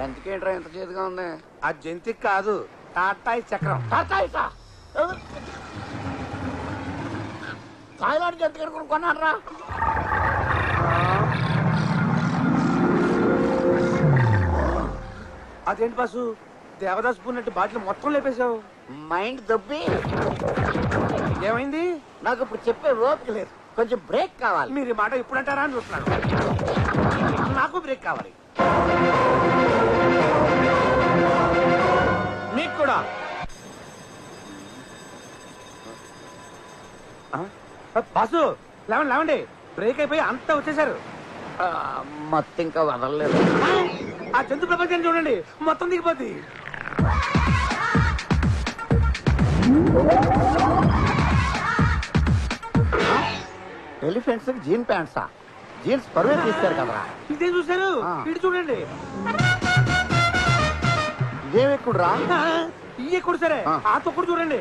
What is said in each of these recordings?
జంతికేంట్రా ఎంత చేతిగా ఉంది? ఆ జంతికి కాదు, టాటాయి చక్రం. థాయిలాండ్ జంతికి కొన్నారా? అదేంటి బాసు, దేవదాస్ పూన్నట్టు బాటిల్ మొత్తం లేపేశావు. మైండ్ దొబ్బి. ఏమైంది? నాకు ఇప్పుడు చెప్పే ఓపిక లేదు, కొంచెం బ్రేక్ కావాలి. మీరు ఈ మాట ఇప్పుడు అంటారా అని చూస్తున్నాను. నాకు బ్రేక్ కావాలి. మీకు కూడా. బాసు లేవండి, బ్రేక్ అయిపోయి అంతా వచ్చేసారు. మొత్తం ఇంకా వదలలేదు. ఆ జంతు ప్రపంచాన్ని చూడండి, మొత్తం దిగిపోద్ది. ఎలిఫెంట్స్ జీన్ ప్యాంట్సా? జీన్స్ పరువే తీస్తారు కదరా. ఇదే చూసారు, ఇటు చూడండి. ఇదేమి ఎక్కుడురా? ఈ ఎక్కుడు సరే, ఆ తొక్కుడు చూడండి.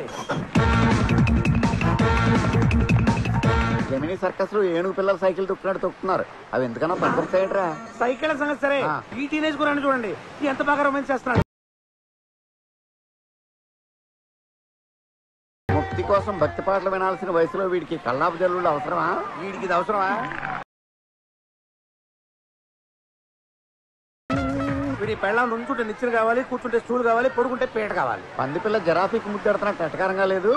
జమినీ సర్కస్ లో ఏనుగు పిల్లలు సైకిల్ తొక్కున్నాడు తొక్కుతున్నారు. అవి ఎందుకన్నా పనికొస్తాయట్రా? సైకిల్ సంగతి సరే, ఈ టీనేజ్ గురాన్ని చూడండి ఎంత బాగా రొమాన్స్ చేస్తున్నాడు. ముక్తి కోసం భక్తి పాటలు వినాల్సిన వయసులో వీడికి కల్లాపు జల్లుడు అవసరమా? వీడికి ఇది అవసరమా? వీడి పెళ్ళం నుంచుంటే నిచ్చెన కావాలి, కూర్చుంటే స్టూల్ కావాలి, పడుకుంటే పేట కావాలి. పంది పిల్ల జరాఫీకి ముద్దెడుతున్నట్టు ఎటకారంగా లేదు?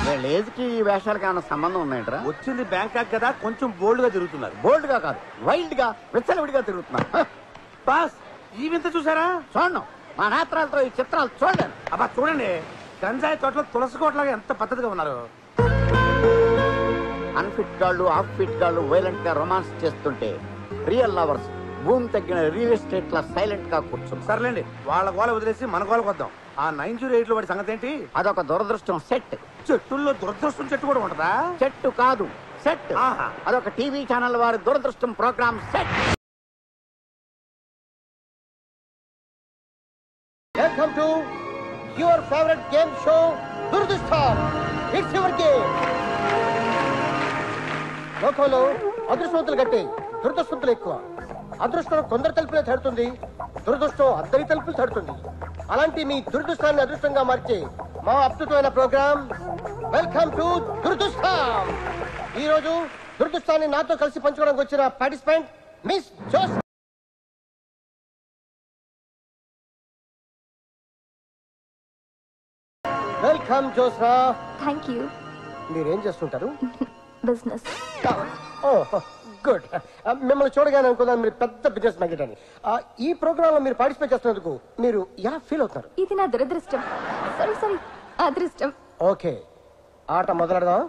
వీళ్ళేజ్కి ఈ వేషాలకి ఏమైనా సంబంధం ఉన్నాయంటరా? వచ్చింది బ్యాంకాక్ కదా, కొంచెం బోల్డ్ గా తిరుగుతున్నారు. బోల్డ్ గా కాదు, వైల్డ్ గా విచ్చలవిడిగా తిరుగుతున్నారు. బాస్ ఈ వింత చూసారా? చూడను, మా నేత్రాలతో ఈ చిత్రాలు చూడలేను. అబ్బా చూడండి, గంజాయి తోటలో తులసి కోటలాగా ఎంత పద్ధతిగా ఉన్నారు. అన్ఫిట్ గాళ్ళు, ఆఫ్ ఫిట్ గాళ్ళు వైలెంట్ గా రొమాన్స్ చేస్తుంటే రియల్ లవర్స్ భూమి తగ్గిన రియల్ ఎస్టేట్ లా సైలెంట్ గా కూర్చుంది. సర్లేండి, వాళ్ళ గోల వదిలేసి మన గోలకు వద్దాం. ఆ 908 లో వాడి సంగతి ఏంటి? అదొక దురదృష్టం సెట్. చెట్టుల్లో దురదృష్టం చెట్టు కూడా ఉంటదా? చెట్టు కాదు, సెట్. అదొక టీవీ ఛానల్ వారి దురదృష్టం program set. Welcome to your favourite game show దురదృష్టం. It's your game. లోకంలో అదృష్టవంతులు గట్టి, దురదృష్టవంతులు ఎక్కువ. అదృష్టం కొందరు తలుపులే తడుతుంది, దురదృష్టం అందరి తలుపులు తడుతుంది. అలాంటి మీ దురదృష్టాన్ని అదృష్టంగా మార్చే మా అద్భుతమైన ప్రోగ్రామ్ వెల్కమ్ టు దురదృష్టం. ఈ రోజు దురదృష్టాన్ని నాతో కలిసి పంచుకోవడానికి వచ్చిన పార్టిసిపెంట్ మిస్ జోస్. వెల్కమ్ జోస్రా. Thank you. మీరేం చేస్తుంటారు? బిజినెస్. గుడ్. మిమ్మల్ని చూడగానే అనుకున్నాను మీరు పెద్ద బిజినెస్ మ్యాగ్నెట్ అని. ఈ ప్రోగ్రామ్ లో మీరు పార్టిసిపేట్ చేస్తున్నందుకు మీరు ఎలా ఫీల్ అవుతున్నారు? ఇది నా దురదృష్టం. సారీ అదృష్టం. ఓకే, ఆట మొదలెడదాం.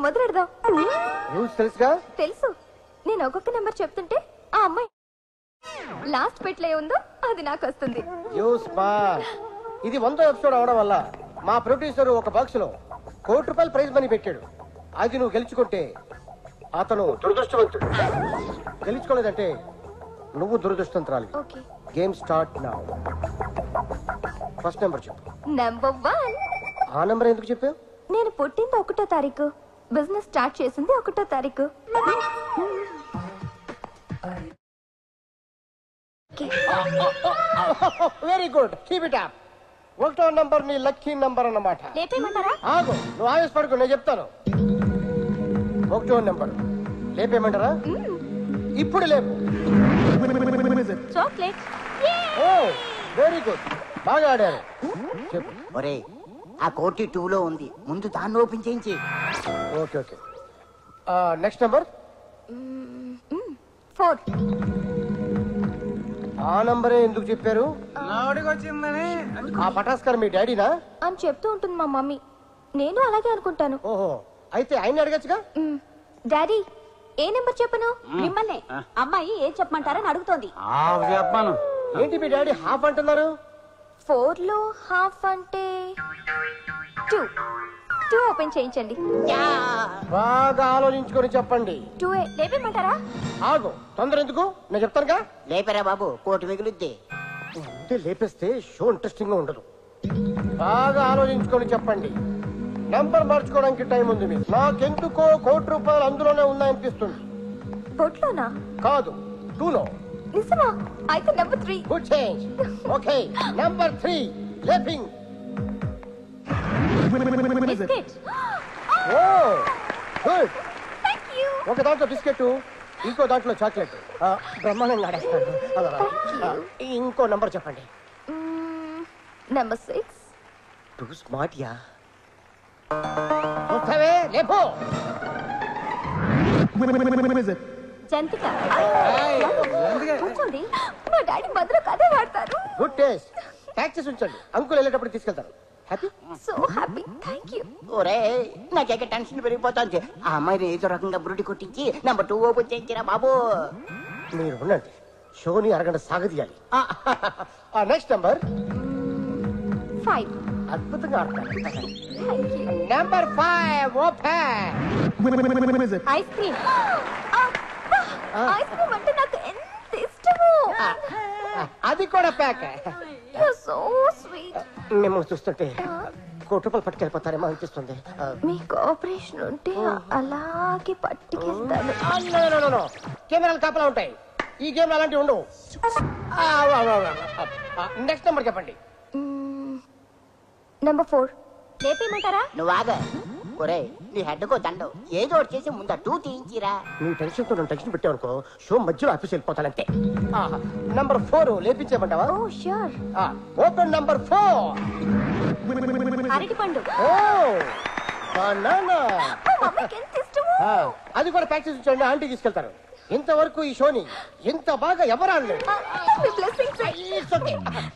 మొదలెడదాం. రూల్స్ తెలుసుగా? తెలుసు. నేను ఒక్కొక్క నెంబర్ చెప్తుంటే ఆ అమ్మాయి లాస్ట్ పెట్లో ఉందో అది నాకు వస్తుంది. ఇది 100వ ఎపిసోడ్ అవడం వల్ల మా ప్రొడ్యూసర్ ఒక బాక్స్ లో ₹1,00,00,000 ప్రైజ్ మనీ పెట్టాడు. అది నువ్వు గెలుచుకుంటే అతను దురదృష్టవంతుడు, గెలుచుకోలేదంటే నువ్వు దురదృష్టవంతురాలి. Game start now. First number చెప్పు. నెంబర్ 1. ఆ నెంబర్ ఎందుకు చెప్పావు? నేను పుట్టింది 1వ తారీఖు, బిజినెస్ స్టార్ట్ చేసింది 1వ తారీఖు. Very good, keep it up. 1వ నంబర్ నీ లక్కీ నంబర్ అన్నమాట. లేపేయమంటారా? ఆగు, నువ్వు ఆవేశపడకు, నేను చెప్తాను. 1వ నంబర్ లేపేయమంటారా? ఇప్పుడు లేపు. చాక్లెట్. ఓ వెరీ గుడ్, బాగా ఆడారు. చెప్పు. ఒరే, ఆ కోటి 2 లో ఉంది, ముందు దాన్ని ఓపెన్ చేయించి. Okay okay. Next number 4. ఆ నంబరే ఎందుకు చెప్పారు? వచ్చిందని. ఆ పటాస్కర్ మీ డాడీనా అని చెప్తూ ఉంటుంది మా మమ్మీ. నేను అలాగే అనుకుంటాను. ఓహో, అయితే ఆయన అడగచ్చుగా. డాడీ ఏ నెంబర్ చెప్పను? మిమ్మల్ని అమ్మాయి ఏం చెప్పమంటారని అడుగుతోంది. చెప్పాను. ఏంటి మీ డాడీ హాఫ్ అంటున్నారు? 4 లో హాఫ్ అంటే 2 ఓపెన్ చేయించండి. బాగా ఆలోచించుకొని చెప్పండి. 2 లేపేయమంటారా? ఆగు, తొందర ఎందుకు, నేను చెప్తానుగా. లేపరా బాబు, కోటి మిగులుద్ది. అంటే లేపేస్తే షో ఇంట్రెస్టింగ్ గా ఉండదు. బాగా ఆలోచించుకొని చెప్పండి. నంబర్ మార్చుకోవడానికి టైం ఉంది మీకు. నాకెందుకో ₹1,00,00,000 అందులోనే ఉన్నాయనిపిస్తుంది. బొట్లోనా? కాదు, 2లో. నిజమా? అయితే number 3. Good change. Okay, number 3 లేపింగ్. Biscuit. Oh good. Thank you. ఒక దాంట్లో బిస్కెట్, ఇంకో దాంట్లో చాక్లెట్. బ్రహ్మాండంగా ఆడేస్తాడు. ఇంకో నంబర్ చెప్పండి. నెంబర్ 6. టూ స్మార్ట్ యా. వస్తావే, లేపో. జంతిక. కూర్చోండి. మా డాడీ మధ్యలో కథే వాడతారు. Good taste. ట్యాక్సీస్ ఉంచండి, అంకుల్ వెళ్ళేటప్పుడు తీసుకెళ్తారు. Happy. So happy. Thank you. ఒరే నాకేక టెన్షన్ పెరిగిపోతుంది. ఆ అమ్మాయిని ఏదో రకంగా బురుడి కొట్టించి నెంబర్ 2 ఓపెన్ చేయించిరా బాబు. మీరు ఉండండి, షోని అరగంట సాగదీయాలి. Next number 5. అద్భుతంగా ఆడతారు. Thank you. Number 5 open. Ice cream. Ice cream అంటే నాకు ఎంత ఇష్టమో. అది కూడా ప్యాక్. You so sweet. మిమ్మల్ని చూస్తుంటే ₹1,00,00,000 పట్టుకెళ్ళిపోతారేమో అనిపిస్తుంది. మీకు ఆపరేషన్ ఉంటే అలాగే పట్టుకెళ్తాను. కెమెరాలు కాపలా ఉంటాయి. ఈ గేమ్ అలాంటివి ఉండవు. నెక్స్ట్ నెంబర్ చెప్పండి. నెంబర్ 4. లేపేయమంటారా? నువ్వు ఆగ. ఒరే నీ హెడ్కో దండం ఏదో ఒకటి చేసి ముందా 2 తీయించిరా. నువ్వు టెన్షన్తో నన్ను టెన్షన్ పెట్టావనుకో, షో మధ్యలో ఆఫీస్ వెళ్ళిపోతానంతే. నంబర్ 4 లేపించేయమంటావా? ఓ ష్యూర్. Open number 4. అరటి పండు. ఓ బనానా. మమ్మీకి ఎంత ఇష్టమో. అది కూడా ప్యాక్ చేసి ఉంచండి, ఆంటీ తీసుకెళ్తారు. ఇంతవరకు ఈ షోని ఇంత బాగా ఎవరు ఆడలేదు. మీ బ్లెస్సింగ్స్.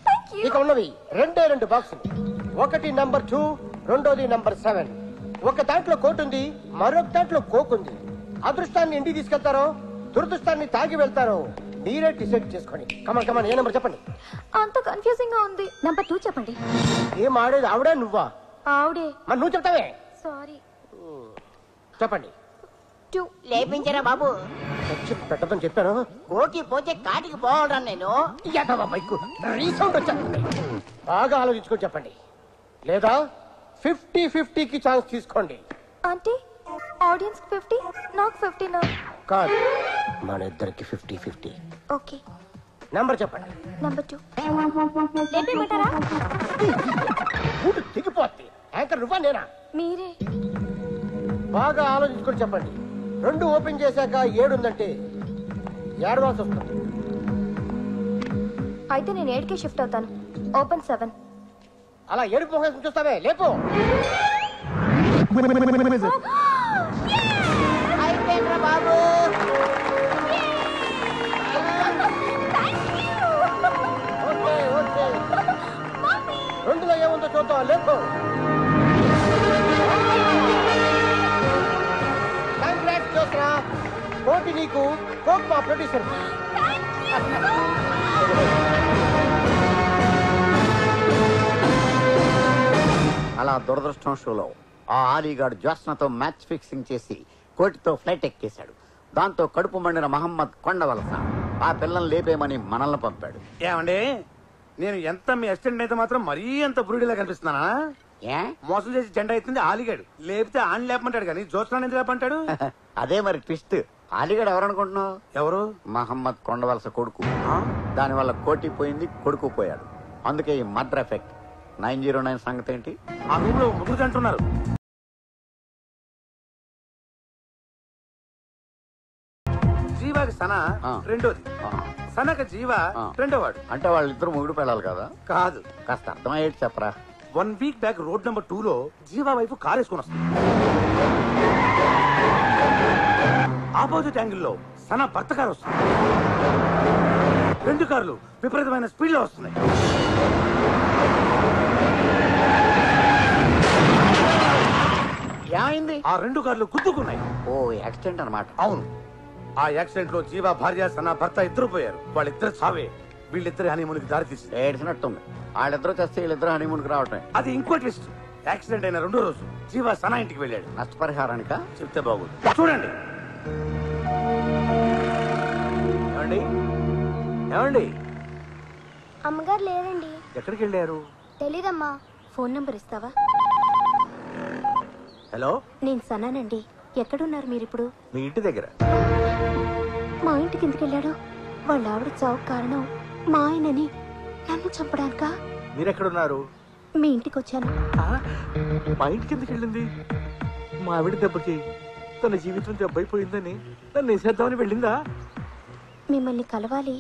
Thank you. ఇక ఉన్నవి 2 బాక్సులు. ఒకటి నంబర్ 2, రెండోది నంబర్ 7. ఒక దాంట్లో కోట్ ఉంది, మరొక దాంట్లో కోక్ ఉంది. అదృష్టాన్ని ఇంటికి తీసుకెళ్తారో దురదృష్టాన్ని తాగి వెళ్తారో మీరే డిసైడ్ చేసుకోండి. కమన్ కమన్, ఏ నెంబర్ చెప్పండి. అంత కన్ఫ్యూజింగ్ గా ఉంది. నంబర్ 2 చెప్పండి. ఏం ఆడేది ఆవిడా నువ్వా? ఆవిడే. మరి నువ్వు చెప్తావే. సారీ. చెప్పండి. 2. లేపించరా బాబు. పెట్టదని చెప్పాను. కోకి పోతే కాటికి పోవడం నేను. రీసౌండ్ వచ్చా. బాగా ఆలోచించుకొని చెప్పండి, లేదా 50-50కి ఛాన్స్ తీసుకోండి. అంటే ఆడియన్స్ 50, నాకు 50 నా? కాదు, మన ఇద్దరికి 50-50. ఓకే. నంబర్ చెప్పండి. నెంబర్ 2. లేపేయమంటారా? ఊడు దిగిపోద్ది. యాంకర్ నువ్వా నేనా? మీరే. బాగా ఆలోచించుకొని చెప్పండి. 2 ఓపెన్ చేశాక 7 ఉందంటే ఏడవాల్సి వస్తుంది. అయితే నేను 8కే షిఫ్ట్ అవుతాను. ఓపెన్ 7. అలా ఏడుపు మొహం చూస్తావే, లేపు. అయిపోయిందిరా బాబు. ఓకే ఓకే, 2లో ఏముందో చూద్దాం, లేపు. కంగ్రాట్స్ చూసరా, కోటి నీకు, కోక్ మా ప్రొడ్యూసర్. అలా దురదృష్టం షోలో ఆ ఆలీగాడు జ్యోత్స్నతో మ్యాచ్ ఫిక్సింగ్ చేసి కోటితో ఫ్లైట్ ఎక్కేశాడు. దాంతో కడుపు మండిన మహమ్మద్ కొండవలస ఆ పిల్లల్ని లేపేయమని మనల్ని పంపాడు. ఏమండి, నేను ఎంత మీ అసిస్టెంట్ అయితే మాత్రం మరీ అంత బురుడిలా కనిపిస్తున్నానా? ఏ మోసం చేసి జెండా ఎత్తింది ఆలిగాడు. లేపితే ఆన్ లేపమంటాడు కానీ జ్యోత్స్నాన్ని ఎందుకు లేపంటాడు? అదే మరి ట్విస్ట్. ఆలీగాడు ఎవరనుకుంటున్నావు? ఎవరు? మహమ్మద్ కొండవలస కొడుకు. దానివల్ల కోటి పోయింది, కొడుకు పోయాడు. అందుకే ఈ మర్డర్ ఎఫెక్ట్. 909 సంగతి ఏంటి? ఆ రూమ్ లో ముగ్గురు అంటున్నారు. జీవాకి సనా రెండోది, సనక జీవ రెండోవాడు. అంటే వాళ్ళిద్దరు మొగుడు పెళ్ళాలి కదా? కాదు, కాస్త అర్థమయ్యేది చెప్పరా. 1 వీక్ బ్యాక్ రోడ్ నెంబర్ 2 లో జీవా వైపు కార్ వేసుకొని వస్తుంది. ఆపోజిట్ యాంగిల్ లో సన భర్త కారు వస్తుంది. 2 కార్లు విపరీతమైన స్పీడ్ లో వస్తున్నాయి. ఏమైంది? ఆ 2 కార్లు గుద్దుకున్నాయి. ఓ యాక్సిడెంట్ అన్నమాట. అవును, ఆ యాక్సిడెంట్ లో జీవా భార్య సన భర్త ఇద్దరు పోయారు. వాళ్ళిద్దరు చావే వీళ్ళిద్దరి హనీమూన్కి దారి తీసింది. ఏడ్చినట్టుంది. వాళ్ళిద్దరూ చేస్తే వీళ్ళిద్దరు హనీమూన్కి రావటం. అది ఇంకో ట్విస్ట్. యాక్సిడెంట్ అయిన 2వ రోజు జీవా సనా ఇంటికి వెళ్ళాడు. నష్టపరిహారానిక చెప్తే బాగుంది, చూడండి. ఏమండి ఏమండి, అమ్మగారు లేరండి. ఎక్కడికి వెళ్ళారు? తెలీదమ్మా. ఫోన్ నంబర్ ఇస్తావా? హలో, నేను సన్నానండి. ఎక్కడున్నారు మీరు ఇప్పుడు? మీ ఇంటి దగ్గర. మా ఇంటికి ఎందుకు వెళ్ళాడు? వాళ్ళ ఆవిడ చావు కారణం మా ఆయనని నన్ను చంపడానికా? మీరెక్కడున్నారు? మీ ఇంటికి వచ్చాను. మా ఇంటికి ఎందుకు వెళ్ళింది? మా ఆవిడ దెబ్బకి తన జీవితం దెబ్బైపోయిందని నన్ను వేసేద్దామని వెళ్ళిందా? మిమ్మల్ని కలవాలి.